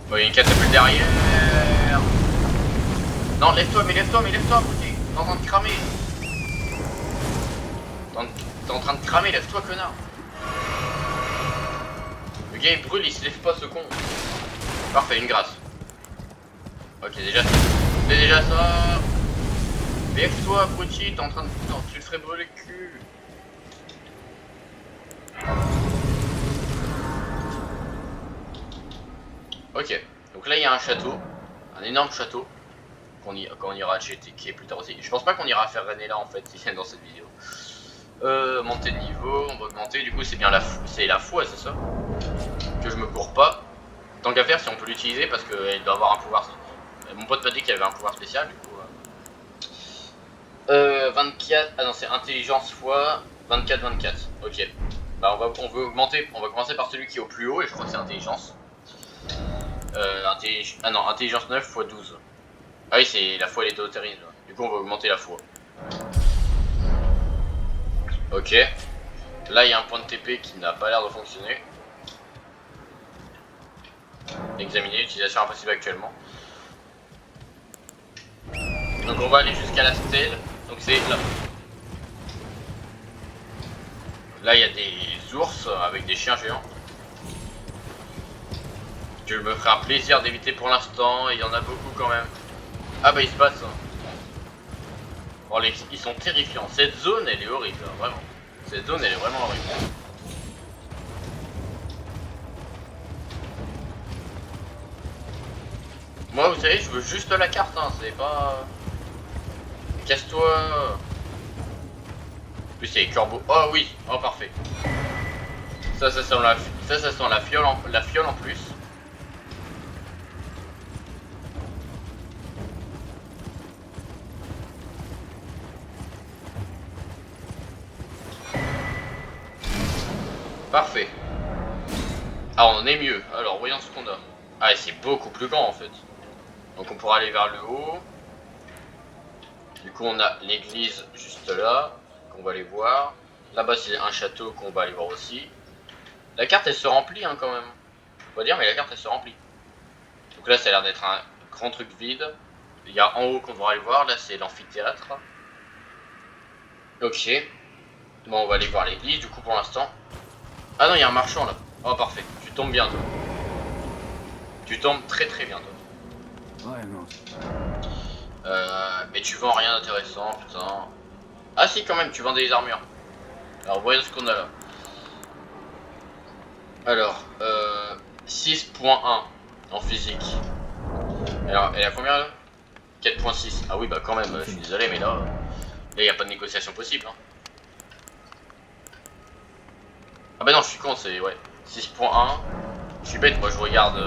Bon, il y a une catapulte derrière. Non, lève-toi, lève-toi, Bouti. T'es en train de cramer. T'es en train de cramer, lève-toi, connard. Le gars il brûle, il se lève pas, ce con. Parfait, une grâce. Ok, déjà c'est déjà ça. Lève-toi, abruti, t'es en train de... Non, tu te ferais brûler le cul. Ok, donc là il y a un château. Un énorme château. Qu'on ira checker plus tard aussi. Je pense pas qu'on ira faire René là en fait, dans cette vidéo. Monter de niveau, on va augmenter, du coup c'est bien la foi, c'est ça? Que je me cours pas. Tant qu'à faire, si on peut l'utiliser, parce qu'elle doit avoir un pouvoir. Mon pote m'a dit qu'il avait un pouvoir spécial, du coup. 24. Ah non, c'est intelligence foi 24. Ok. Bah on veut augmenter. On va commencer par celui qui est au plus haut, et je crois que c'est intelligence. Ah non, intelligence 9 x 12. Ah oui, c'est la foi et l'ésotérisme. Du coup, on va augmenter la foi. Ok. Là, il y a un point de TP qui n'a pas l'air de fonctionner. Examiner, utilisation impossible actuellement. Donc on va aller jusqu'à la stèle. Donc c'est là. Là, il y a des ours avec des chiens géants. Je me ferai un plaisir d'éviter pour l'instant. Il y en a beaucoup quand même. Ah bah il se passe. Bon, ils sont terrifiants. Cette zone, elle est horrible, hein, vraiment. Cette zone, elle est vraiment horrible. Moi, vous savez, je veux juste la carte, hein, c'est pas... Casse-toi. En plus, c'est les corbeaux. Oh oui, oh parfait. Ça sent la fiole en plus. Parfait. Ah, on en est mieux. Alors, voyons ce qu'on a. Ah, c'est beaucoup plus grand en fait. Donc, on pourra aller vers le haut. Du coup, on a l'église juste là, qu'on va aller voir. Là-bas, c'est un château qu'on va aller voir aussi. La carte, elle se remplit hein, quand même. Faut pas dire, mais la carte, elle se remplit. Donc là, ça a l'air d'être un grand truc vide. Il y a en haut qu'on devra aller voir. Là, c'est l'amphithéâtre. Ok. Bon, on va aller voir l'église, du coup, pour l'instant. Ah non, il y a un marchand là. Oh, parfait. Tu tombes bien, toi. Tu tombes très bien, toi. Ouais, non. Mais tu vends rien d'intéressant, putain. Ah si, quand même, tu vends des armures. Alors, voyons ce qu'on a là. Alors, 6.1 en physique. Alors, elle a combien là? 4.6. Ah oui, bah quand même, je suis désolé, mais là, il n'y a pas de négociation possible. Hein. Ah bah non, je suis con, c'est ouais. 6.1. Je suis bête, moi je regarde.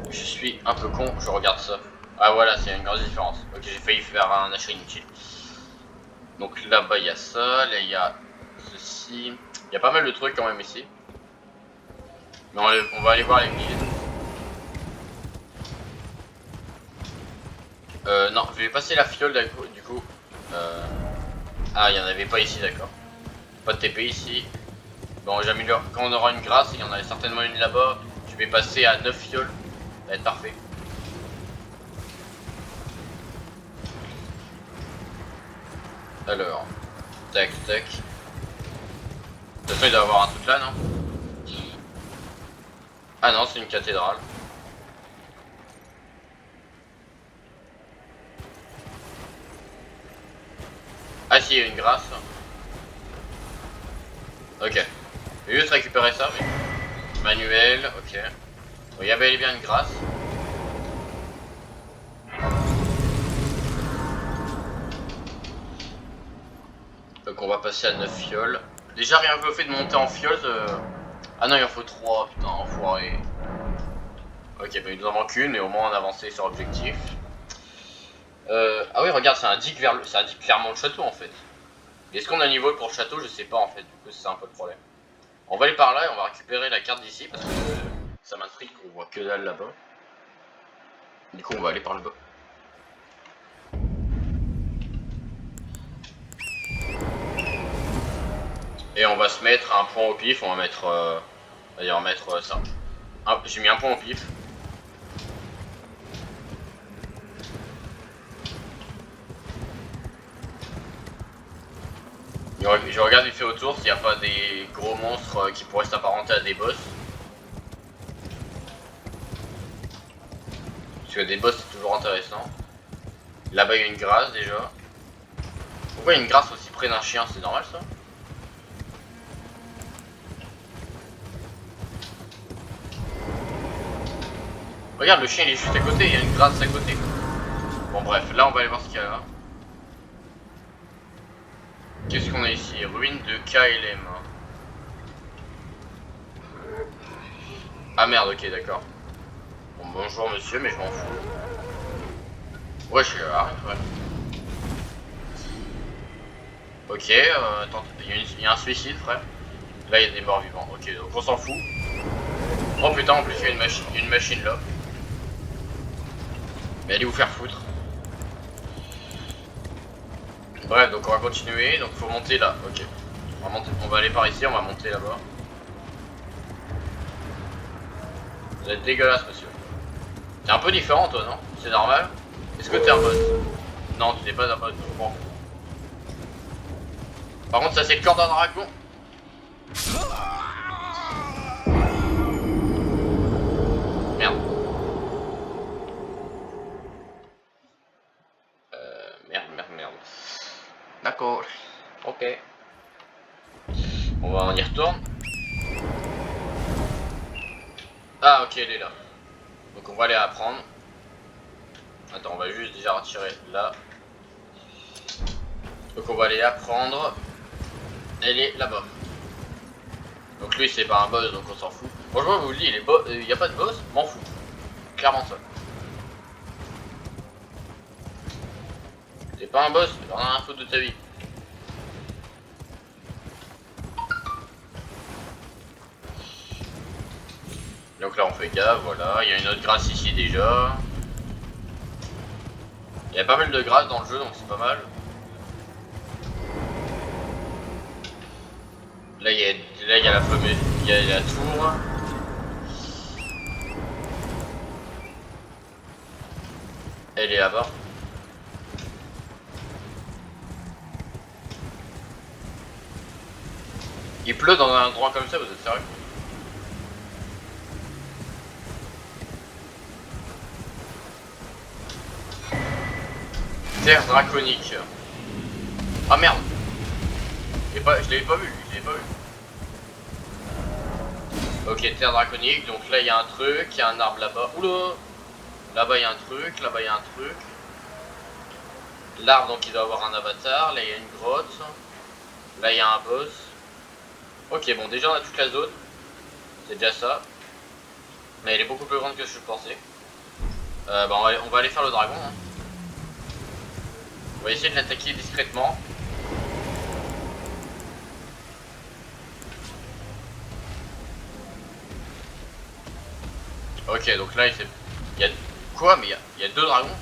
Je suis un peu con, je regarde ça. Ah voilà, c'est une grosse différence. Ok, j'ai failli faire un achat inutile. Donc là-bas il y a ça, là il y a ceci. Il y a pas mal de trucs quand même ici. Mais on va aller voir les milliers. Non, je vais passer la fiole du coup. Ah, il n'y en avait pas ici, d'accord. Pas de TP ici. Bon, j'améliore. Quand on aura une grâce, il y en a certainement une là-bas. Je vais passer à 9 fioles. Ça va être parfait. Alors, tac, tac. De toute façon, il doit y avoir un truc là, non? Ah non, c'est une cathédrale. Ah si, il y a une grâce. Ok. Je vais juste récupérer ça, mais... Manuel, ok. Bon, il y avait bien une grâce. Donc on va passer à 9 fioles. Déjà rien que le fait de monter en fioles... Ah non, il en faut 3, putain, enfoiré. Ok, bah il nous en manque une, mais au moins on a avancé sur l'objectif. Ah oui, regarde, ça indique clairement le château en fait. Est-ce qu'on a niveau pour le château? Je sais pas en fait, du coup c'est un peu le problème. On va aller par là et on va récupérer la carte d'ici parce que ça m'intrigue qu'on voit que dalle là-bas. Du coup on va aller par le bas. Et on va se mettre un point au pif, on va mettre... allez, on va mettre ça. J'ai mis un point au pif. Je regarde vite fait autour s'il n'y a pas des gros monstres qui pourraient s'apparenter à des boss. Parce que des boss c'est toujours intéressant. Là-bas il y a une grâce déjà. Pourquoi il y a une grâce aussi près d'un chien? C'est normal ça? Regarde, le chien il est juste à côté, il y a une grâce à côté. Bon bref, là on va aller voir ce qu'il y a là. Qu'est-ce qu'on a ici? Ruine de KLM. Ah merde, ok d'accord. Bon bonjour monsieur, mais je m'en fous. Ouais, je suis arrête, ouais. Ok, attends, il y a un suicide frère. Là il y a des morts vivants, ok donc on s'en fout. Oh putain, en plus il y a une machine là. Mais allez vous faire foutre. Bref, donc on va continuer, donc faut monter là, ok. On va aller par ici, on va monter là-bas. Vous êtes dégueulasse monsieur. T'es un peu différent toi, non? C'est normal? Est-ce que t'es un boss? Non, tu n'es pas un boss, bon. Par contre ça c'est le corps d'un dragon. Merde. Merde. D'accord. Ok. On y retourne. Ah ok, elle est là. Donc on va aller apprendre. Attends, on va juste déjà retirer là. Donc on va aller apprendre. Elle est là-bas. Donc lui c'est pas un boss donc on s'en fout. Franchement je vous le dis, il y a pas de boss, m'en fous. Clairement ça. T'es pas un boss, t'en as un foutre de ta vie. Donc là on fait gaffe, voilà, il y a une autre grâce ici déjà. Il y a pas mal de grâces dans le jeu donc c'est pas mal. Là il y a la fameuse, il y a la tour. Elle est là-bas. Il pleut dans un endroit comme ça, vous êtes sérieux? Terre draconique. Ah merde. Je l'avais pas vu, Ok, terre draconique, donc là il y a un truc, il y a un arbre là-bas. Oula. Là-bas il y a un truc, là-bas il y a un truc. L'arbre donc il doit avoir un avatar, là il y a une grotte. Là il y a un boss. Ok, bon déjà on a toute la zone. C'est déjà ça. Mais elle est beaucoup plus grande que je pensais. Bah on va aller faire le dragon. Hein. On va essayer de l'attaquer discrètement. Ok, donc là il y a... Quoi? Mais il y a deux dragons?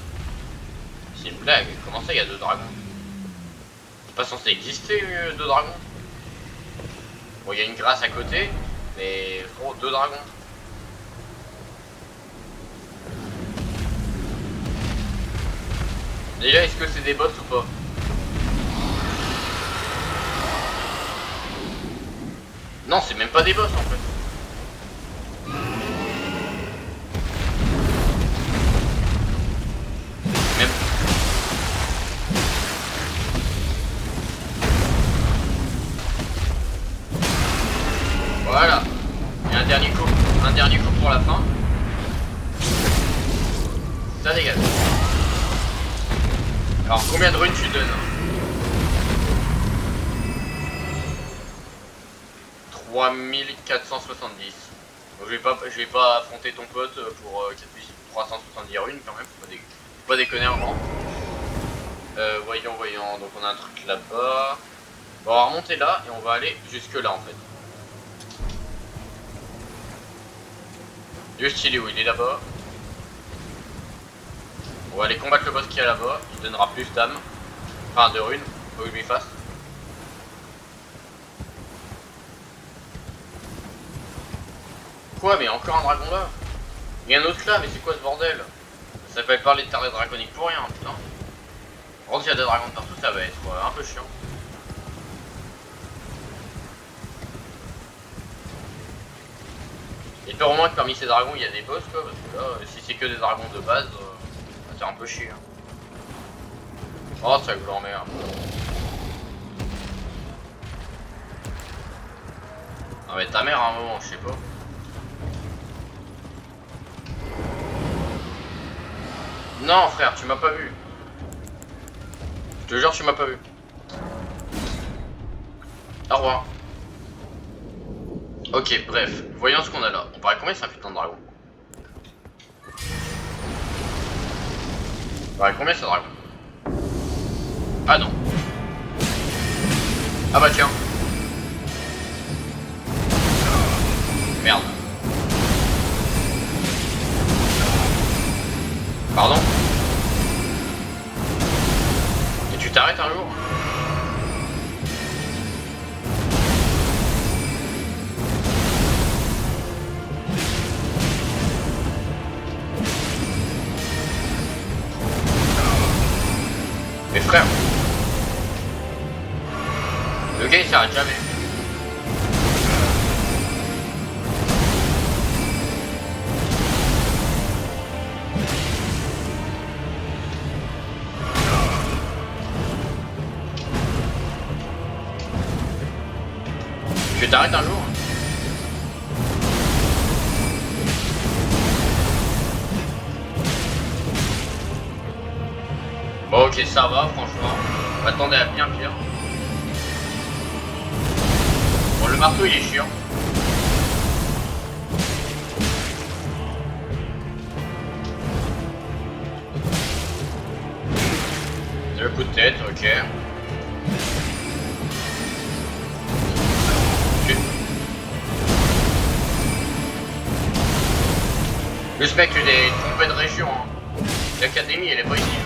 C'est une blague. Comment ça il y a deux dragons? C'est pas censé exister deux dragons? Bon, il y a une grâce à côté, mais gros, deux dragons. Déjà, est-ce que c'est des boss ou pas? Non, c'est même pas des boss en fait. Même... Voilà. Et un dernier coup pour la fin. Ça dégage. Alors combien de runes tu donnes? 3470. Donc je vais pas affronter ton pote pour 370 runes quand même, faut pas déconner vraiment. Voyons, donc on a un truc là-bas. Bon, on va remonter là et on va aller jusque là en fait. Juste il est où? Il est là-bas. On va aller combattre le boss qui est là-bas, il donnera plus d'âme. Enfin de runes, faut que je lui fasse. Quoi? Mais encore un dragon là? Il y a un autre là, mais c'est quoi ce bordel? Ça s'appelle pas les terres draconiques pour rien, putain. Par contre, s'il y a des dragons partout, ça va être un peu chiant. Et peut au moins que parmi ces dragons, il y a des boss, quoi, parce que là, si c'est que des dragons de base, c'est un peu chiant. Oh, ça que je l'emmerde. Ah mais ta mère à un moment, je sais pas. Non frère, tu m'as pas vu. Je te jure, tu m'as pas vu. Au revoir. Ok, bref, voyons ce qu'on a là. On paraît combien c'est un putain de dragon? On paraît combien c'est un dragon? Ah non. Ah bah tiens. Merde. Pardon? Et tu t'arrêtes un jour? Mais frère, le gars il s'arrête jamais. Tu t'arrêtes un jour? Bon ok, ça va franchement. On m'attendait à bien pire. Bon, le marteau il est chiant. Le coup de tête, ok. Le mec il est trompé de région. Hein. L'académie elle est pas ici.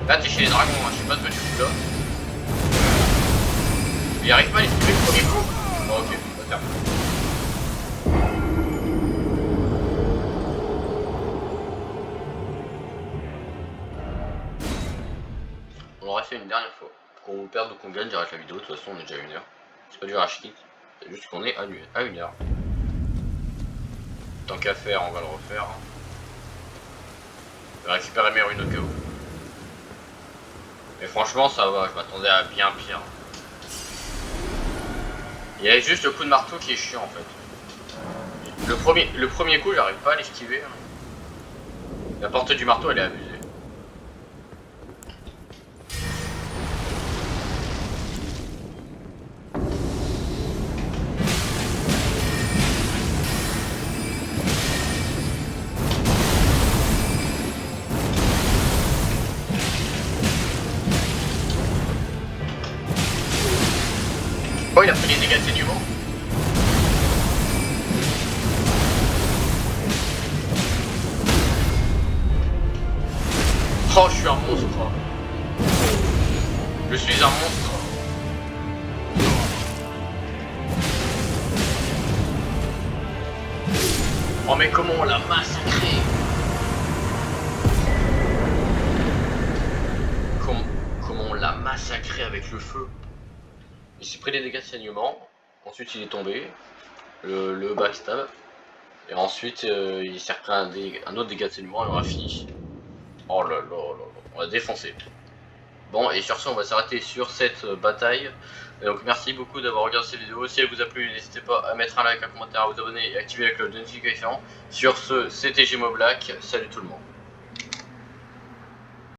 Là t'es chez les dragons, hein. Je sais pas ce que tu fous là. Il arrive pas à esquiver le premier coup. Bon ok, on va faire. On l'aurait fait une dernière fois. Qu'on perde ou qu'on gagne, j'arrête la vidéo, de toute façon on est déjà à 1 heure. C'est pas du rage kit, c'est juste qu'on est à 1 heure. Tant qu'à faire, on va le refaire. Je vais récupérer mes runes au cas où. Mais franchement ça va, je m'attendais à bien pire. Il y a juste le coup de marteau qui est chiant en fait. Le premier coup, j'arrive pas à l'esquiver. La portée du marteau, elle est abusée. Oh, il a pris les dégâts de saignement. Oh, je suis un monstre. Je suis un monstre. Oh, mais comment on l'a massacré? Comment on l'a massacré avec le feu? Il s'est pris des dégâts de saignement. Ensuite, il est tombé. Le backstab. Et ensuite, il s'est repris un autre dégât de saignement et on a fini. Oh là là là là, on l'a défoncé. Bon, et sur ce, on va s'arrêter sur cette bataille. Et donc, merci beaucoup d'avoir regardé cette vidéo. Si elle vous a plu, n'hésitez pas à mettre un like, un commentaire, à vous abonner et à activer la cloche de notification. Sur ce, c'était GMO Black. Salut tout le monde.